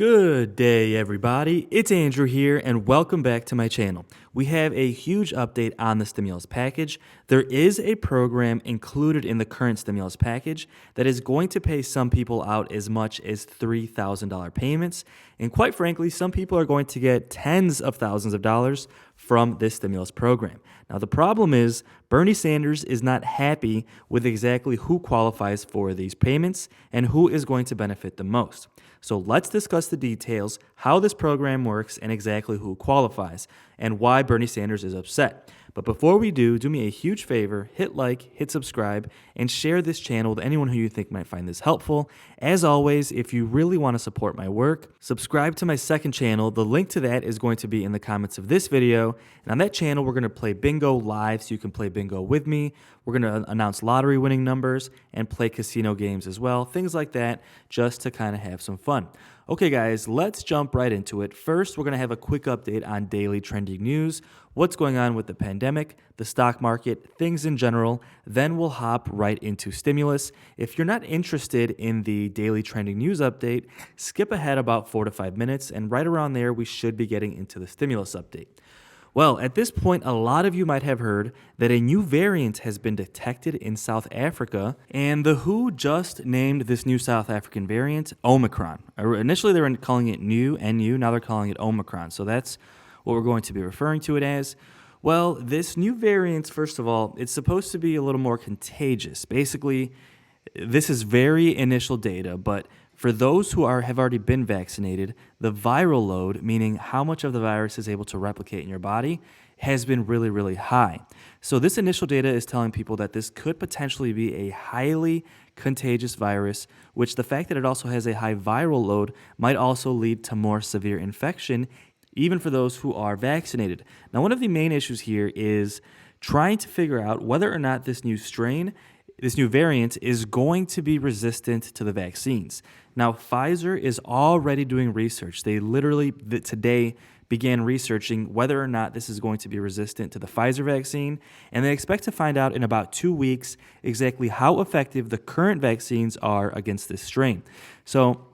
Good day, everybody. It's Andrew here, and welcome back to my channel. We have a huge update on the stimulus package. There is a program included in the current stimulus package that is going to pay some people out as much as $3,000 payments. And quite frankly, some people are going to get tens of thousands of dollars from this stimulus program. Now, the problem is Bernie Sanders is not happy with exactly who qualifies for these payments and who is going to benefit the most. So let's discuss the details, how this program works, and exactly who qualifies, and why Bernie Sanders is upset. But before we do me a huge favor, hit like, hit subscribe, and share this channel with anyone who you think might find this helpful. As always, if you really want to support my work, subscribe to my second channel. The link to that is going to be in the comments of this video. And on that channel, we're going to play bingo live, so you can play bingo with me. We're going to announce lottery winning numbers and play casino games as well, things like that, just to kind of have some fun. Okay, guys, let's jump right into it. First, we're going to have a quick update on daily trending news, what's going on with the pandemic, the stock market, things in general. Then we'll hop right into stimulus. If you're not interested in the daily trending news update, skip ahead about 4 to 5 minutes, and right around there, we should be getting into the stimulus update. Well, at this point, a lot of you might have heard that a new variant has been detected in South Africa, and the WHO just named this new South African variant Omicron. Initially, they were calling it NU, now they're calling it Omicron, so that's what we're going to be referring to it as. Well, this new variant, first of all, it's supposed to be a little more contagious. Basically, this is very initial data, but for those who have already been vaccinated, the viral load, meaning how much of the virus is able to replicate in your body, has been really, really high. So this initial data is telling people that this could potentially be a highly contagious virus, which the fact that it also has a high viral load might also lead to more severe infection, even for those who are vaccinated. Now, one of the main issues here is trying to figure out whether or not this new variant is going to be resistant to the vaccines. Now, Pfizer is already doing research. They literally today began researching whether or not this is going to be resistant to the Pfizer vaccine, and they expect to find out in about 2 weeks exactly how effective the current vaccines are against this strain. So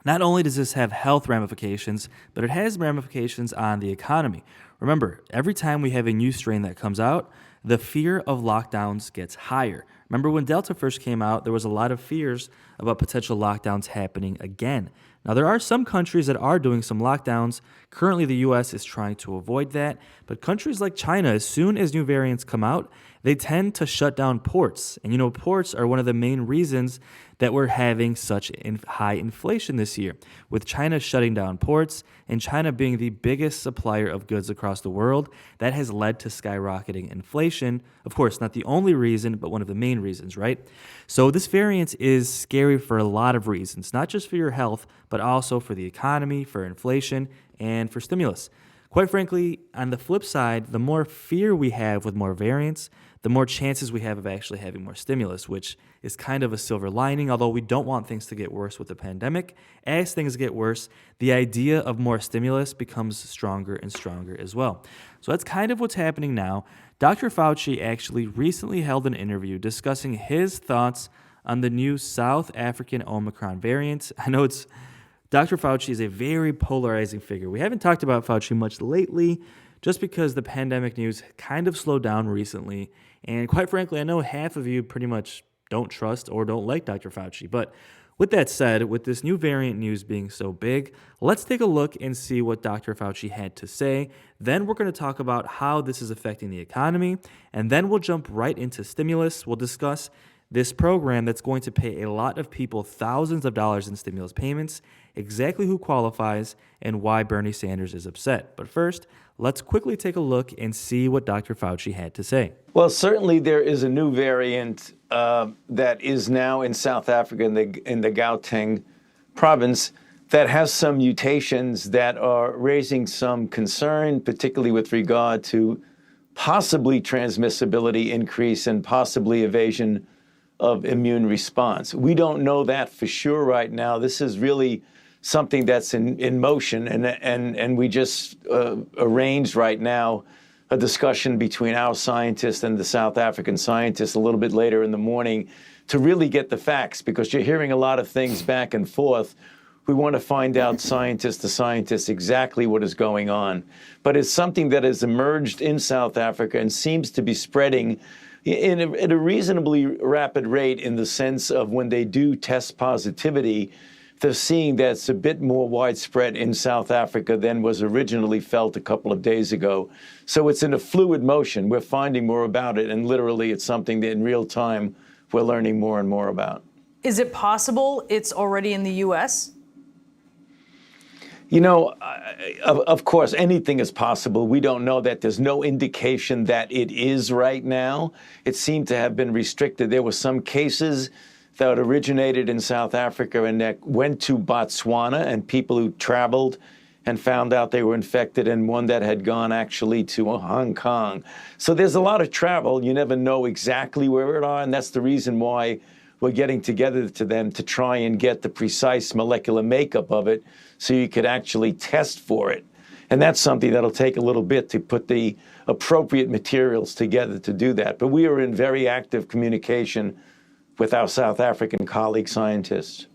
not only does this have health ramifications, but it has ramifications on the economy. Remember, every time we have a new strain that comes out, the fear of lockdowns gets higher. Remember when Delta first came out, there was a lot of fears about potential lockdowns happening again. Now, there are some countries that are doing some lockdowns. Currently, the U.S. is trying to avoid that. But countries like China, as soon as new variants come out, they tend to shut down ports. And ports are one of the main reasons that we're having such high inflation this year. With China shutting down ports and China being the biggest supplier of goods across the world, that has led to skyrocketing inflation. Of course, not the only reason, but one of the main reasons, right? So this variant is scary for a lot of reasons, not just for your health, but also for the economy, for inflation, and for stimulus. Quite frankly, on the flip side, the more fear we have with more variants, the more chances we have of actually having more stimulus, which is kind of a silver lining, although we don't want things to get worse with the pandemic. As things get worse, the idea of more stimulus becomes stronger and stronger as well. So that's kind of what's happening now. Dr. Fauci actually recently held an interview discussing his thoughts on the new South African Omicron variant. I know Dr. Fauci is a very polarizing figure. We haven't talked about Fauci much lately, just because the pandemic news kind of slowed down recently. And quite frankly, I know half of you pretty much don't trust or don't like Dr. Fauci. But with that said, with this new variant news being so big, let's take a look and see what Dr. Fauci had to say. Then we're going to talk about how this is affecting the economy. And then we'll jump right into stimulus. We'll discuss this program that's going to pay a lot of people thousands of dollars in stimulus payments, exactly who qualifies, and why Bernie Sanders is upset. But first, let's quickly take a look and see what Dr. Fauci had to say. Well, certainly there is a new variant that is now in South Africa in the Gauteng province that has some mutations that are raising some concern, particularly with regard to possibly transmissibility increase and possibly evasion of immune response. We don't know that for sure right now. This is really something that's in motion, and we just arranged right now a discussion between our scientists and the South African scientists a little bit later in the morning to really get the facts, because you're hearing a lot of things back and forth We want to find out scientist to scientist exactly what is going on. But it's something that has emerged in South Africa and seems to be spreading at a reasonably rapid rate, in the sense of when they do test positivity, they're seeing that it's a bit more widespread in South Africa than was originally felt a couple of days ago. So it's in a fluid motion. We're finding more about it, and literally it's something that in real time we're learning more and more about. Is it possible it's already in the U.S.? You know, of course, anything is possible. We don't know that. There's no indication that it is right now. It seemed to have been restricted. There were some cases that originated in South Africa and that went to Botswana, and people who traveled and found out they were infected, and one that had gone actually to Hong Kong. So there's a lot of travel. You never know exactly where it are, and that's the reason why we're getting together to them to try and get the precise molecular makeup of it so you could actually test for it. And that's something that'll take a little bit to put the appropriate materials together to do that. But we are in very active communication with our South African colleague scientists.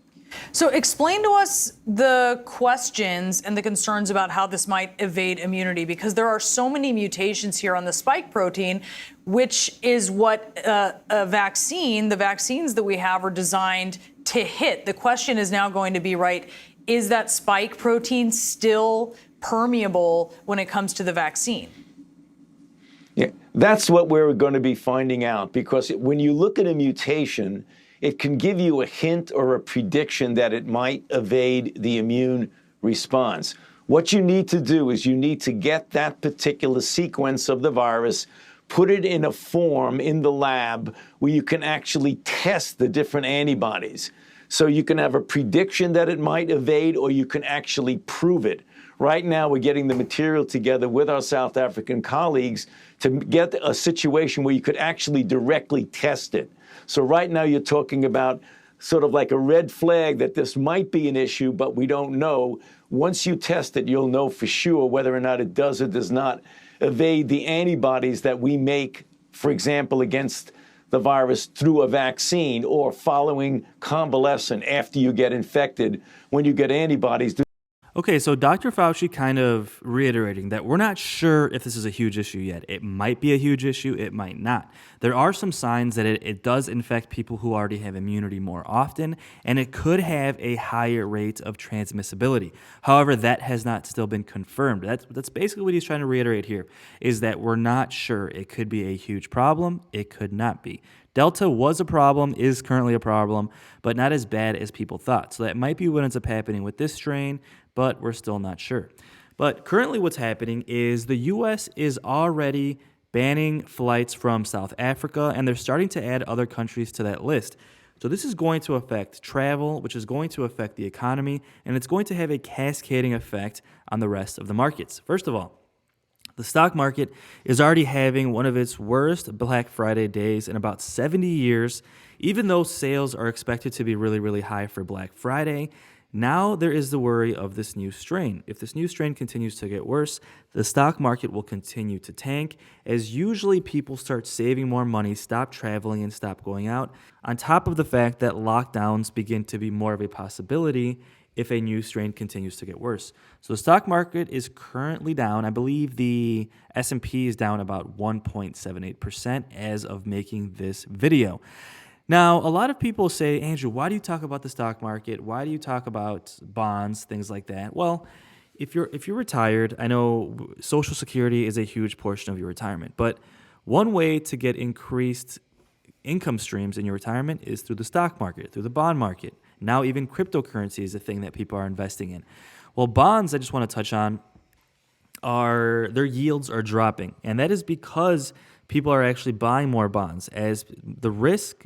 So explain to us the questions and the concerns about how this might evade immunity, because there are so many mutations here on the spike protein, which is what the vaccines that we have are designed to hit. The question is now going to be, right, is that spike protein still permeable when it comes to the vaccine? Yeah, that's what we're going to be finding out, because when you look at a mutation, it can give you a hint or a prediction that it might evade the immune response. What you need to do is you need to get that particular sequence of the virus, put it in a form in the lab where you can actually test the different antibodies. So you can have a prediction that it might evade, or you can actually prove it. Right now, we're getting the material together with our South African colleagues to get a situation where you could actually directly test it. So right now you're talking about sort of like a red flag that this might be an issue, but we don't know. Once you test it, you'll know for sure whether or not it does or does not evade the antibodies that we make, for example, against the virus through a vaccine, or following convalescent after you get infected. When you get antibodies. Okay, so Dr. Fauci kind of reiterating that we're not sure if this is a huge issue yet. It might be a huge issue, it might not. There are some signs that it does infect people who already have immunity more often, and it could have a higher rate of transmissibility. However, that has not still been confirmed. That's basically what he's trying to reiterate here, is that we're not sure. It could be a huge problem, it could not be. Delta was a problem, is currently a problem, but not as bad as people thought. So that might be what ends up happening with this strain, but we're still not sure. But currently what's happening is the U.S. is already banning flights from South Africa, and they're starting to add other countries to that list. So this is going to affect travel, which is going to affect the economy, and it's going to have a cascading effect on the rest of the markets. First of all, the stock market is already having one of its worst Black Friday days in about 70 years. Even though sales are expected to be really, really high for Black Friday, now there is the worry of this new strain. If this new strain continues to get worse, the stock market will continue to tank, as usually people start saving more money, stop traveling, and stop going out, on top of the fact that lockdowns begin to be more of a possibility if a new strain continues to get worse. So the stock market is currently down. I believe the S&P is down about 1.78% as of making this video. Now, a lot of people say, Andrew, why do you talk about the stock market? Why do you talk about bonds, things like that? Well, if you're retired, I know Social Security is a huge portion of your retirement, but one way to get increased income streams in your retirement is through the stock market, through the bond market. Now even cryptocurrency is a thing that people are investing in. Well, bonds, I just want to touch on, their yields are dropping, and that is because people are actually buying more bonds, as the risk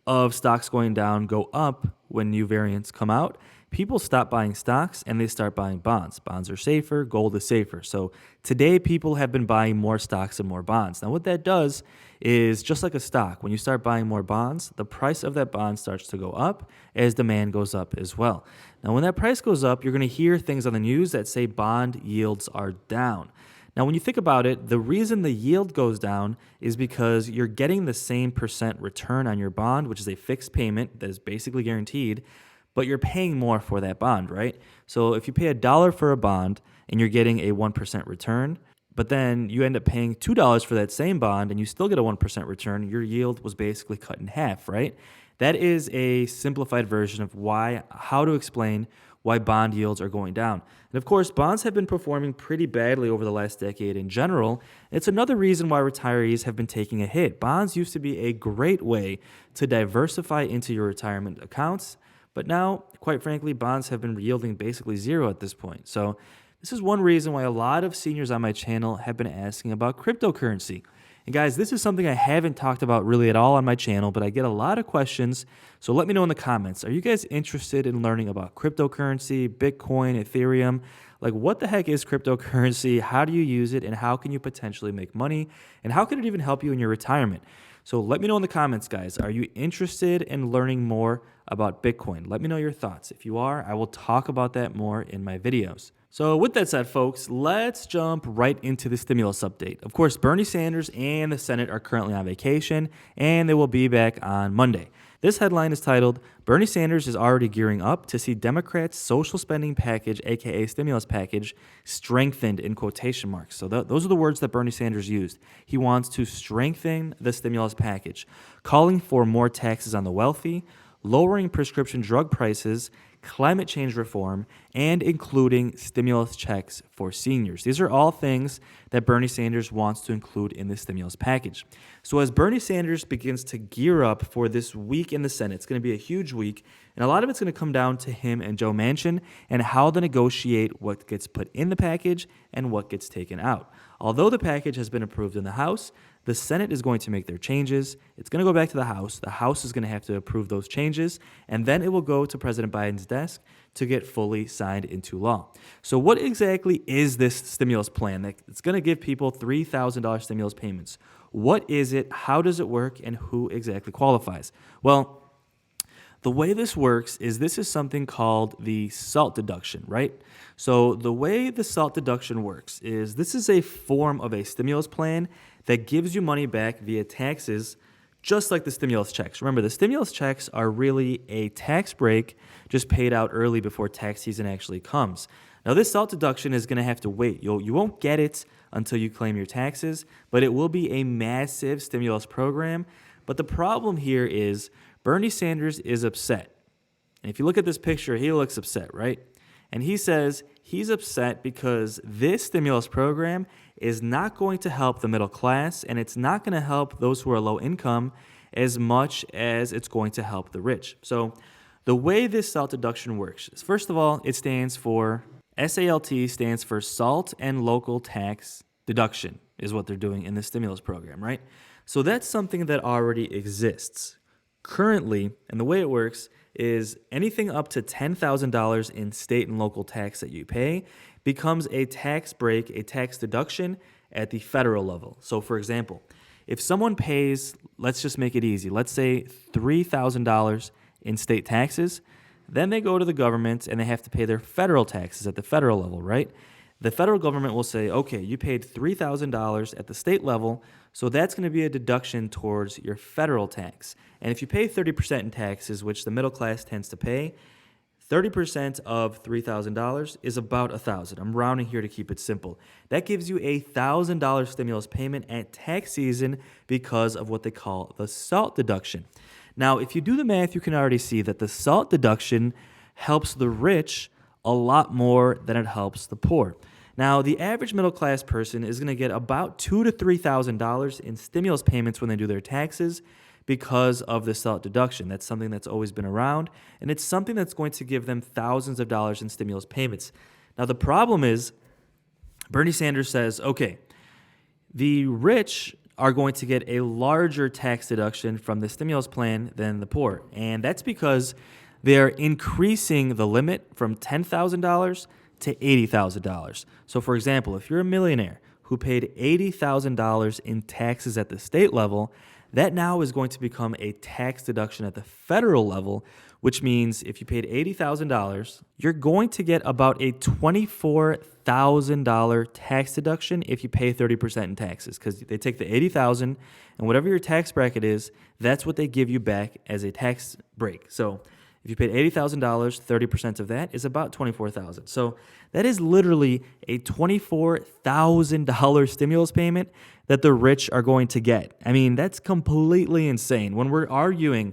of stocks going down go up when new variants come out. People stop buying stocks and they start buying bonds. Bonds are safer, gold is safer. So today people have been buying more stocks and more bonds. Now what that does is, just like a stock, when you start buying more bonds, the price of that bond starts to go up as demand goes up as well. Now when that price goes up, you're going to hear things on the news that say bond yields are down. Now, when you think about it, the reason the yield goes down is because you're getting the same percent return on your bond, which is a fixed payment that is basically guaranteed, but you're paying more for that bond, right? So if you pay $1 for a bond and you're getting a 1% return, but then you end up paying $2 for that same bond and you still get a 1% return, your yield was basically cut in half, right? That is a simplified version of how to explain why bond yields are going down. And of course, bonds have been performing pretty badly over the last decade in general. It's another reason why retirees have been taking a hit. Bonds used to be a great way to diversify into your retirement accounts, but now, quite frankly, bonds have been yielding basically zero at this point. So this is one reason why a lot of seniors on my channel have been asking about cryptocurrency. And guys, this is something I haven't talked about really at all on my channel, but I get a lot of questions. So let me know in the comments. Are you guys interested in learning about cryptocurrency, Bitcoin, Ethereum? Like, what the heck is cryptocurrency? How do you use it? And how can you potentially make money? And how can it even help you in your retirement? So let me know in the comments, guys. Are you interested in learning more about Bitcoin? Let me know your thoughts. If you are, I will talk about that more in my videos. So with that said, folks, let's jump right into the stimulus update. Of course, Bernie Sanders and the Senate are currently on vacation, and they will be back on Monday. This headline is titled, Bernie Sanders is already gearing up to see Democrats' social spending package, aka stimulus package, strengthened in quotation marks. So those are the words that Bernie Sanders used. He wants to strengthen the stimulus package, calling for more taxes on the wealthy, lowering prescription drug prices, climate change reform, and including stimulus checks for seniors. These are all things that Bernie Sanders wants to include in the stimulus package. So as Bernie Sanders begins to gear up for this week in the Senate, it's going to be a huge week, and a lot of it's going to come down to him and Joe Manchin and how they negotiate what gets put in the package and what gets taken out. Although the package has been approved in the House, the Senate is going to make their changes. It's going to go back to the House. The House is going to have to approve those changes, and then it will go to President Biden's desk to get fully signed into law. So what exactly is this stimulus plan? It's going to give people $3,000 stimulus payments. What is it? How does it work? And who exactly qualifies? Well, the way this works is this is something called the SALT deduction, right? So the way the SALT deduction works is this is a form of a stimulus plan that gives you money back via taxes, just like the stimulus checks. Remember, the stimulus checks are really a tax break just paid out early before tax season actually comes. Now, this SALT deduction is going to have to wait. You won't get it until you claim your taxes, but it will be a massive stimulus program. But the problem here is Bernie Sanders is upset. And if you look at this picture, he looks upset, right? And he says he's upset because this stimulus program is not going to help the middle class, and it's not going to help those who are low income as much as it's going to help the rich. So the way this SALT deduction works is, first of all, it stands for, SALT stands for Salt and Local Tax Deduction, is what they're doing in the stimulus program, right? So that's something that already exists. Currently, and the way it works is anything up to $10,000 in state and local tax that you pay becomes a tax break, a tax deduction at the federal level. So for example, if someone pays, let's just make it easy, let's say $3,000 in state taxes, then they go to the government and they have to pay their federal taxes at the federal level, right? The federal government will say, okay, you paid $3,000 at the state level, so that's going to be a deduction towards your federal tax. And if you pay 30% in taxes, which the middle class tends to pay, 30% of $3,000 is about $1,000. I'm rounding here to keep it simple. That gives you a $1,000 stimulus payment at tax season because of what they call the SALT deduction. Now, if you do the math, you can already see that the SALT deduction helps the rich a lot more than it helps the poor. Now, the average middle class person is going to get about $2,000 to $3,000 in stimulus payments when they do their taxes because of the SALT deduction. That's something that's always been around, and it's something that's going to give them thousands of dollars in stimulus payments. Now, the problem is Bernie Sanders says, okay, the rich are going to get a larger tax deduction from the stimulus plan than the poor, and that's because they're increasing the limit from $10,000 to $80,000. So for example, if you're a millionaire who paid $80,000 in taxes at the state level, that now is going to become a tax deduction at the federal level, which means if you paid $80,000, you're going to get about a $24,000 tax deduction if you pay 30% in taxes, because they take the $80,000 and whatever your tax bracket is, that's what they give you back as a tax break. So If you paid $80,000, 30% of that is about $24,000. So that is literally a $24,000 stimulus payment that the rich are going to get. I mean, that's completely insane. When we're arguing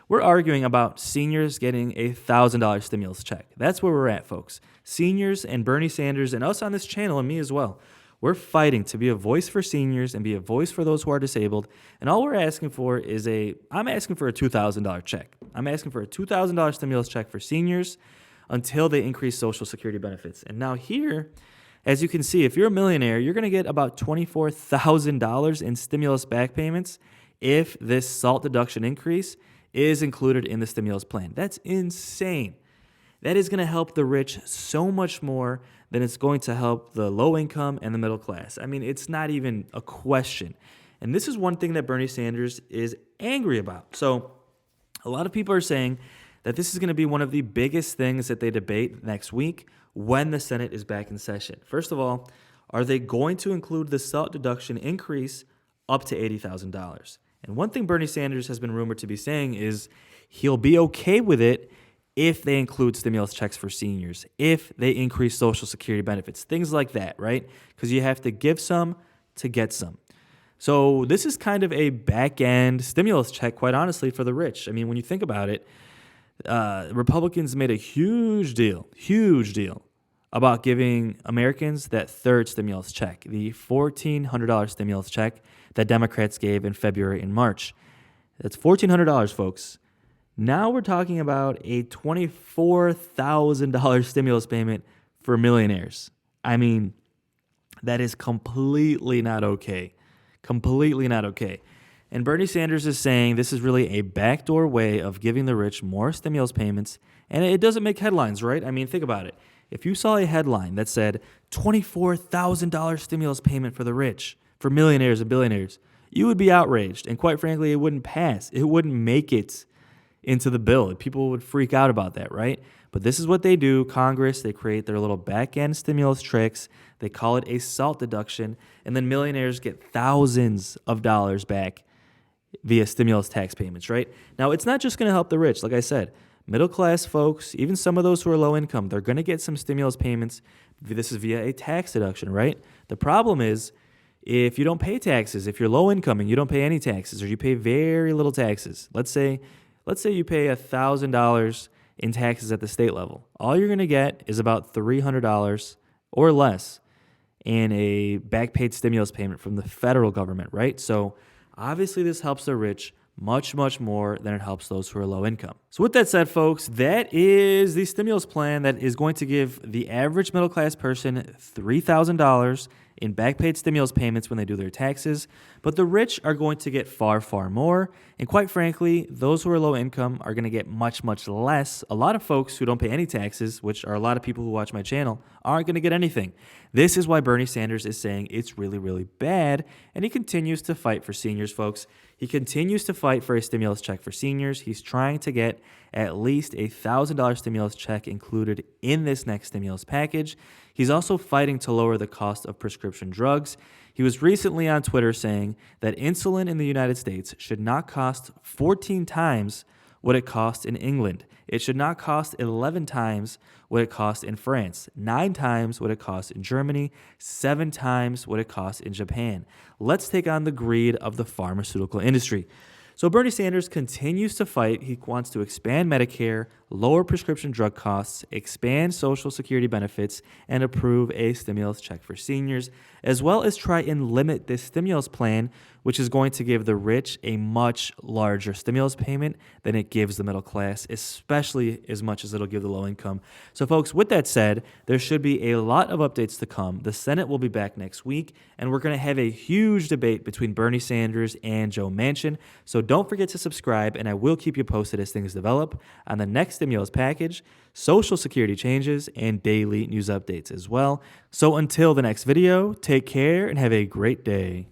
about seniors getting a $1,000 stimulus check. That's where we're at, folks. Seniors and Bernie Sanders and us on this channel and me as well. We're fighting to be a voice for seniors and be a voice for those who are disabled. And all we're asking for is I'm asking for a $2,000 check. I'm asking for a $2,000 stimulus check for seniors until they increase Social Security benefits. And now here, as you can see, if you're a millionaire, you're going to get about $24,000 in stimulus back payments if this SALT deduction increase is included in the stimulus plan. That's insane. That is going to help the rich so much more than it's going to help the low income and the middle class. I mean, it's not even a question. And this is one thing that Bernie Sanders is angry about. So a lot of people are saying that this is going to be one of the biggest things that they debate next week when the Senate is back in session. First of all, are they going to include the SALT deduction increase up to $80,000? And one thing Bernie Sanders has been rumored to be saying is he'll be okay with it if they include stimulus checks for seniors, if they increase Social Security benefits, things like that, right? Because you have to give some to get some. So this is kind of a back-end stimulus check, quite honestly, for the rich. I mean, when you think about it, Republicans made a huge deal about giving Americans that third stimulus check, the $1,400 stimulus check that Democrats gave in February and March. That's $1,400, folks. Now we're talking about a $24,000 stimulus payment for millionaires. I mean, that is completely not okay. Completely not okay. And Bernie Sanders is saying this is really a backdoor way of giving the rich more stimulus payments, and it doesn't make headlines, right? I mean, think about it. If you saw a headline that said $24,000 stimulus payment for the rich, for millionaires and billionaires, you would be outraged. And quite frankly, it wouldn't pass. It wouldn't make it into the bill. People would freak out about that, right? But this is what they do. Congress, they create their little back-end stimulus tricks. They call it a SALT deduction, and then millionaires get thousands of dollars back via stimulus tax payments, right? Now, it's not just going to help the rich. Like I said, middle-class folks, even some of those who are low income, they're going to get some stimulus payments. This is via a tax deduction, right? The problem is if you don't pay taxes, if you're low income and you don't pay any taxes or you pay very little taxes, let's say you pay $1,000 in taxes at the state level. All you're going to get is about $300 or less in a back paid stimulus payment from the federal government, right? So obviously this helps the rich much, much more than it helps those who are low income. So with that said, folks, that is the stimulus plan that is going to give the average middle class person $3,000 in back paid stimulus payments when they do their taxes, but the rich are going to get far, far more. And quite frankly, those who are low income are going to get much, much less. A lot of folks who don't pay any taxes, which are a lot of people who watch my channel, aren't going to get anything. This is why Bernie Sanders is saying it's really, really bad, and he continues to fight for seniors, folks. He continues to fight for a stimulus check for seniors. He's trying to get at least a $1,000 stimulus check included in this next stimulus package. He's also fighting to lower the cost of prescription drugs. He was recently on Twitter saying that insulin in the United States should not cost 14 times what it costs in England. It should not cost 11 times what it costs in France, 9 times what it costs in Germany, 7 times what it costs in Japan. Let's take on the greed of the pharmaceutical industry. So Bernie Sanders continues to fight. He wants to expand Medicare, lower prescription drug costs, expand Social Security benefits, and approve a stimulus check for seniors, as well as try and limit this stimulus plan, which is going to give the rich a much larger stimulus payment than it gives the middle class, especially as much as it'll give the low income. So folks, with that said, there should be a lot of updates to come. The Senate will be back next week, and we're going to have a huge debate between Bernie Sanders and Joe Manchin. So don't forget to subscribe, and I will keep you posted as things develop on the next stimulus package, Social Security changes, and daily news updates as well. So until the next video, take care and have a great day.